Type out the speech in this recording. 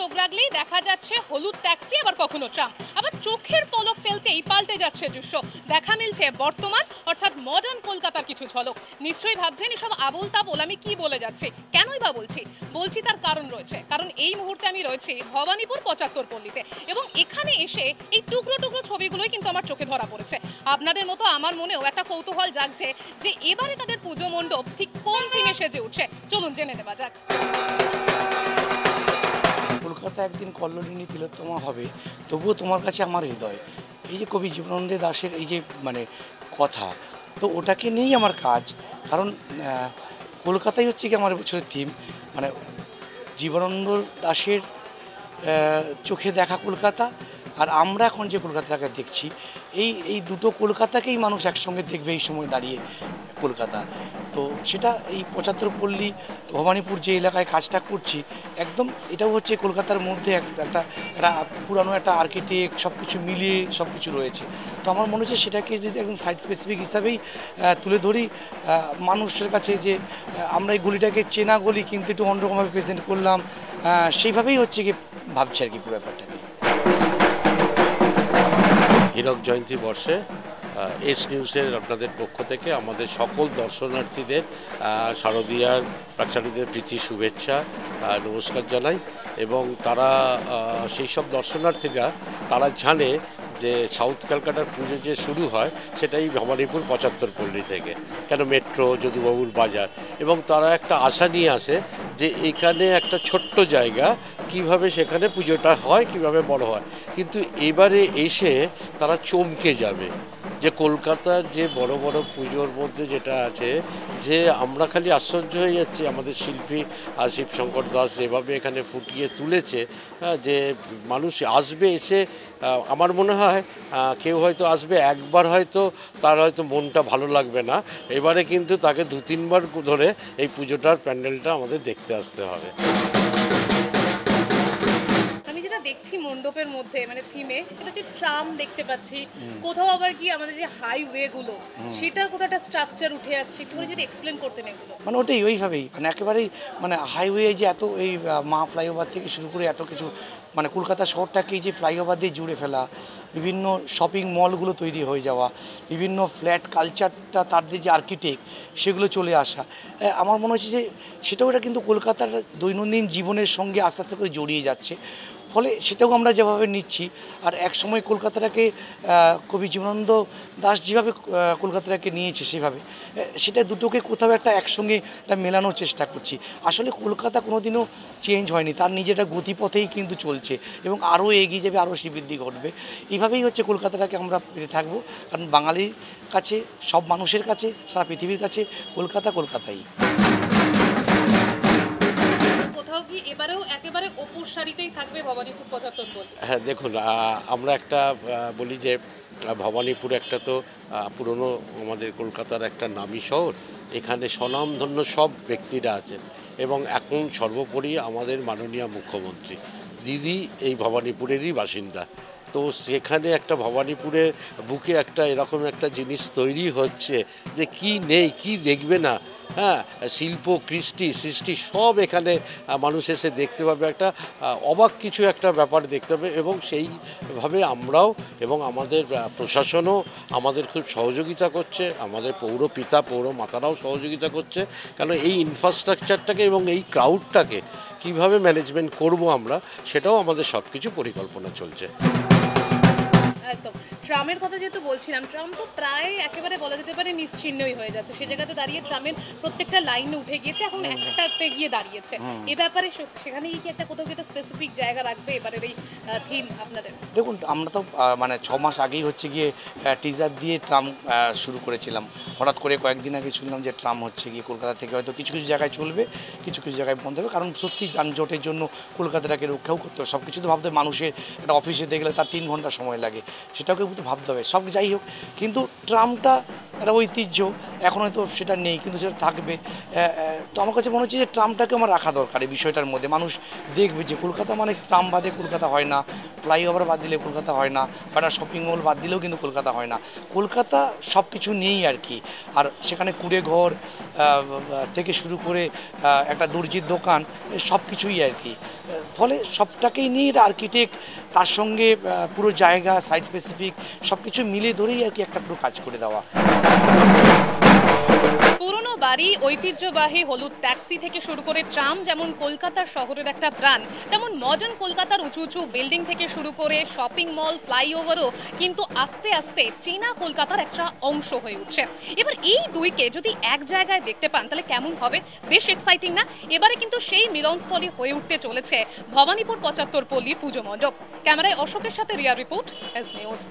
চোখ রাখলেই দেখা যাচ্ছে হলুদ ট্যাক্সি, আবার কখনো ট্রাম, আবার চোখের পলক ফেলতেই পাল্টে যাচ্ছে দৃশ্য। দেখা মিলছে বর্তমান অর্থাৎ মডার্ন কলকাতার কিছু ঝলক। নিশ্চয়ই ভাবছেন এসব আবোল তাবোল আমি কি বলে যাচ্ছি, কেনই বা বলছি তার কারণ রয়েছে। কারণ এই মুহূর্তে আমি রয়েছি ভবানীপুর ৭৫ পল্লীতে, এবং এখানে এসে এই টুকরো টুকরো ছবিগুলোই কিন্তু আমার চোখে ধরা পড়েছে। আপনাদের মতো আমার মনেও একটা কৌতূহল জাগছে যে এবারে তাদের পুজো মণ্ডপ ঠিক কোন থিমে সেজে উঠছে। চলুন জেনে নেওয়া যাক। কলকাতা একদিন কল্লোলিনী তিলোত্তমা হবে, তবুও তোমার কাছে আমার হৃদয়। এই যে কবি জীবনানন্দ দাশের এই যে কথা, তো ওটাকে নিয়েই আমার কাজ। কারণ কলকাতাই হচ্ছে কি আমার বছরের থিম। জীবনানন্দ দাশের চোখে দেখা কলকাতা, আর আমরা এখন যে কলকাতাটাকে দেখছি, এই দুটো কলকাতাকেই মানুষ একসঙ্গে দেখবে এই সময় দাঁড়িয়ে কলকাতা। তো সেটা এই ৭৫ পল্লী ভবানীপুর যে এলাকায় কাজটা করছি, একদম এটাও হচ্ছে কলকাতার মধ্যে একটা পুরানো একটা আর্কিটেক্ট, সব কিছু মিলিয়ে সব কিছু রয়েছে। তো আমার মনে হচ্ছে সেটাকে যদি একদম সাইট স্পেসিফিক হিসাবেই তুলে ধরি মানুষের কাছে, যে আমরা এই গলিটাকে চেনা গলি কিন্তু একটু অন্যরকমভাবে প্রেজেন্ট করলাম, সেইভাবেই হচ্ছে কি ভাবছি আর কি পুরো ব্যাপারটাকে। হীরক জয়ন্তী বর্ষে এস নিউজের আপনাদের পক্ষ থেকে আমাদের সকল দর্শনার্থীদের শারদীয়ার প্রাচারীদের প্রীতি শুভেচ্ছা নমস্কার জানাই। এবং তারা সেই সব দর্শনার্থীরা তারা জানে যে সাউথ ক্যালকাটার পুজো যে শুরু হয় সেটাই ভবানীপুর ৭৫ পল্লী থেকে, কেন মেট্রো, যদুবাবুর বাজার, এবং তারা একটা আশা নিয়ে আসে যে এখানে একটা ছোট্ট জায়গা কিভাবে সেখানে পুজোটা হয়, কিভাবে বড় হয়। কিন্তু এবারে এসে তারা চমকে যাবে যে কলকাতার যে বড় বড় পুজোর মধ্যে যেটা আছে, যে আমরা খালি আশ্চর্য হয়ে যাচ্ছি আমাদের শিল্পী আর শিবশঙ্কর দাস যেভাবে এখানে ফুটিয়ে তুলেছে, যে মানুষ আসবে এসে, আমার মনে হয় কেউ হয়তো আসবে একবার, হয়তো তার হয়তো মনটা ভালো লাগবে না, এবারে কিন্তু তাকে ২-৩ বার ধরে এই পুজোটার প্যান্ডেলটা আমাদের দেখতে আসতে হবে। দেখছি মণ্ডপের মধ্যে থিমে এটা হচ্ছে ট্রাম দেখতে পাচ্ছি, কোথাও আবার কি আমাদের যে হাইওয়ে গুলো সেটার কোথাও একটা স্ট্রাকচার উঠে আসছে, একটু যদি এক্সপ্লেন করতেন এগুলো। ওটাই ওইভাবেই একেবারেই হাইওয়ে, যে এত এই মা ফ্লাইওভার থেকে শুরু করে এত কিছু, কলকাতা শহরটাকেই যে ফ্লাইওভার দিয়ে জুড়ে ফেলা, বিভিন্ন শপিং মলগুলো তৈরি হয়ে যাওয়া, বিভিন্ন ফ্ল্যাট কালচারটা, তার দিয়ে যে আর্কিটেক্ট সেগুলো চলে আসা, আমার মনে হচ্ছে যে সেটাও এটা কিন্তু কলকাতার দৈনন্দিন জীবনের সঙ্গে আস্তে আস্তে করে জড়িয়ে যাচ্ছে। ফলে সেটাও আমরা যেভাবে নিচ্ছি, আর এক সময় কলকাতাটাকে কবি জীবনানন্দ দাশ যেভাবে কলকাতাটাকে নিয়েছে সেভাবে, সেটা দুটোকে কোথাও একটা একসঙ্গে মেলানোর চেষ্টা করছি। আসলে কলকাতা কোনোদিনও চেঞ্জ হয়নি, তার নিজেটা গতিপথেই কিন্তু চলছে এবং আরও এগিয়ে যাবে, আরও শ্রীবৃদ্ধি ঘটবে। এইভাবেই হচ্ছে কলকাতাটাকে আমরা পেতে থাকবো, কারণ বাঙালির কাছে, সব মানুষের কাছে, সারা পৃথিবীর কাছে কলকাতা কলকাতাই। এবারেও একেবারে অপুর সারিতেই থাকবে ভবানীপুর ৭৫ পল্লী। হ্যাঁ, দেখুন, আমরা একটা বলি যে ভবানীপুর একটা তো পুরনো আমাদের কলকাতার একটা নামী শহর, এখানে স্বনামধন্য সব ব্যক্তিরা আছেন, এবং এখন সর্বোপরি আমাদের মাননীয় মুখ্যমন্ত্রী দিদি এই ভবানীপুরেরই বাসিন্দা। তো সেখানে একটা ভবানীপুরের বুকে একটা এরকম একটা জিনিস তৈরি হচ্ছে যে কি নেই, কি দেখবে না, হ্যাঁ, শিল্প, সৃষ্টি সব এখানে মানুষ এসে দেখতে পাবে, একটা অবাক কিছু একটা ব্যাপার দেখতে পাবে। এবং সেইভাবে আমরাও এবং আমাদের প্রশাসনও আমাদের খুব সহযোগিতা করছে, আমাদের পৌরপিতা পৌরমাতারাও সহযোগিতা করছে, কারণ এই ইনফ্রাস্ট্রাকচারটাকে এবং এই ক্রাউডটাকে কিভাবে ম্যানেজমেন্ট করব আমরা, সেটাও আমাদের সব কিছু পরিকল্পনা চলছে। একদম। ট্রামের কথা যেহেতু বলছিলাম, ট্রাম তো প্রায় একেবারে বলা যেতে পারে নিশ্চিহ্নই হয়ে যাচ্ছে, সে জায়গাতে দাঁড়িয়ে ট্রামের প্রত্যেকটা লাইনে উঠে গিয়েছে, এখন একটাতে গিয়ে দাঁড়িয়েছে। এ ব্যাপারে সেখানে কি একটা কোথাও একটা স্পেসিফিক জায়গা রাখবে এবারের এই থিম আপনাদের? দেখুন, আমরা তো ৬ মাস আগেই হচ্ছে গিয়ে টিজার দিয়ে ট্রাম শুরু করেছিলাম। হঠাৎ করে কয়েকদিন আগে শুনলাম যে ট্রাম হচ্ছে গিয়ে কলকাতা থেকে হয়তো কিছু কিছু জায়গায় চলবে, কিছু কিছু জায়গায় বন্ধ হবে, কারণ সত্যি যানজটের জন্য কলকাতাটাকে রক্ষাও করতে হবে। সব কিছু তো ভাবতে, মানুষের একটা অফিসে দেখলে তার ৩ ঘন্টা সময় লাগে, সেটাকে কিন্তু ভাবতে হবে। সব যাই হোক, কিন্তু ট্রামটা একটা ঐতিহ্য, এখন হয়তো সেটা নেই কিন্তু সেটা থাকবে। তো আমার কাছে মনে হচ্ছে যে ট্রামটাকে আমার রাখা দরকার এই বিষয়টার মধ্যে। মানুষ দেখবে যে কলকাতা মানে ট্রাম বাদে কলকাতা হয় না, ফ্লাইওভার বাদ দিলে কলকাতা হয় না, বা একটা শপিং মল বাদ দিলেও কিন্তু কলকাতা হয় না। কলকাতা সব কিছু নিয়েই আর কি। আর সেখানে কুড়ে ঘর থেকে শুরু করে একটা দর্জির দোকান, সব কিছুই আর কি। ফলে সবটাকেই নিয়ে আর্কিটেক্ট, তার সঙ্গে পুরো জায়গা সাইট স্পেসিফিক সব কিছু মিলে ধরেই আর কি একটা পুরো কাজ করে দেওয়া। পুরনো বাড়ি, ঐতিহ্যবাহী হলুদ ট্যাক্সি থেকে শুরু করে ট্রাম যেমন কলকাতার শহরের একটা প্রাণ, তেমন মডার্ন কলকাতার উঁচু উঁচু বিল্ডিং থেকে শুরু করে শপিং মল, ফ্লাইওভারও কিন্তু আস্তে আস্তে চেনা কলকাতার একটা অংশ হয়ে উঠছে। এবার এই দুইকে যদি এক জায়গায় দেখতে পান তাহলে কেমন হবে? বেশ এক্সাইটিং না? এবারে কিন্তু সেই মিলনস্থলী হয়ে উঠতে চলেছে ভবানীপুর 75 পল্লী পুজো মণ্ডপ। ক্যামেরায় অশোকের সাথে রিয়া রিপোর্ট, এস নিউজ।